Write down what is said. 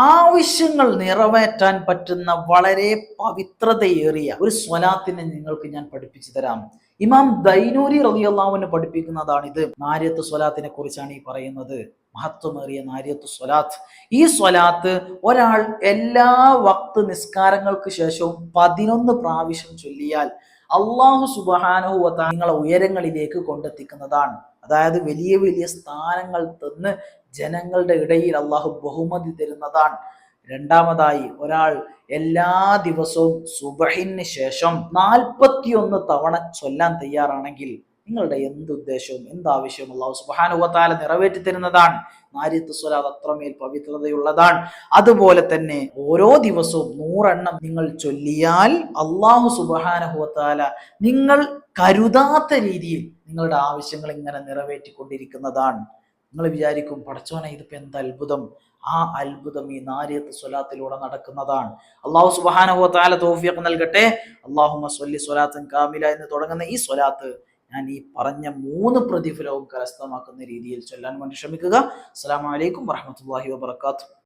ആവശ്യങ്ങൾ നിറവേറ്റാൻ പറ്റുന്ന വളരെ പവിത്രതയേറിയ ഒരു സ്വലാത്തിനെ നിങ്ങൾക്ക് ഞാൻ പഠിപ്പിച്ചു തരാം. ഇമാം ദൈനൂരി റളിയല്ലാഹു പഠിപ്പിക്കുന്നതാണ് ഇത്. നാരിയത്ത് സ്വലാത്തിനെ കുറിച്ചാണ് ഈ പറയുന്നത്. മഹത്വമേറിയ നാരിയത്ത് സ്വലാത്ത്. ഈ സ്വലാത്ത് ഒരാൾ എല്ലാ വക്ത് നിസ്കാരങ്ങൾക്ക് ശേഷവും 11 പ്രാവശ്യം ചൊല്ലിയാൽ അള്ളാഹു സുബ്ഹാനഹു വ തആല നിങ്ങളെ ഉയരങ്ങളിലേക്ക് കൊണ്ടെത്തിക്കുന്നതാണ്. അതായത് വലിയ വലിയ സ്ഥാനങ്ങൾ തന്ന് ജനങ്ങളുടെ ഇടയിൽ അള്ളാഹു ബഹുമതി തരുന്നതാണ്. രണ്ടാമതായി, ഒരാൾ എല്ലാ ദിവസവും സുബഹിന് ശേഷം 41 തവണ ചൊല്ലാൻ തയ്യാറാണെങ്കിൽ നിങ്ങളുടെ എന്തുദ്ദേശവും എന്താവശ്യവും അള്ളാഹു സുബ്ഹാനഹു വ തആല നിറവേറ്റി തരുന്നതാണ്. നാരിയത്ത് സ്വലാത്ത് അത്രമേൽ പവിത്രതയുള്ളതാണ്. അതുപോലെ തന്നെ ഓരോ ദിവസവും 100 എണ്ണം നിങ്ങൾ ചൊല്ലിയാൽ അള്ളാഹു സുബ്ഹാനഹു വ തആല നിങ്ങൾ കരുതാത്ത രീതിയിൽ നിങ്ങളുടെ ആവശ്യങ്ങൾ ഇങ്ങനെ നിറവേറ്റിക്കൊണ്ടിരിക്കുന്നതാണ്. നിങ്ങൾ വിചാരിക്കും, പടച്ചോനെ ഇതിപ്പോ എന്ത് അത്ഭുതം. ആ അത്ഭുതം ഈ നാരിയത്ത് സ്വലാത്തിലൂടെ നടക്കുന്നതാണ്. അള്ളാഹു സുബ്ഹാനഹു വ തആല തൗഫീഖ് നൽകട്ടെ. അല്ലാഹുമ്മ സ്വല്ലി സ്വലാത്തൻ കാമില എന്ന് തുടങ്ങുന്ന ഈ സ്വലാത്ത് ഞാൻ ഈ പറഞ്ഞ 3 പ്രതിഫലവും കരസ്ഥമാക്കുന്ന രീതിയിൽ ചൊല്ലാൻ വേണ്ടി ശ്രമിക്കുക. അസ്സലാമു അലൈക്കും വറഹ്മത്തുള്ളാഹി വബറകാതുഹു.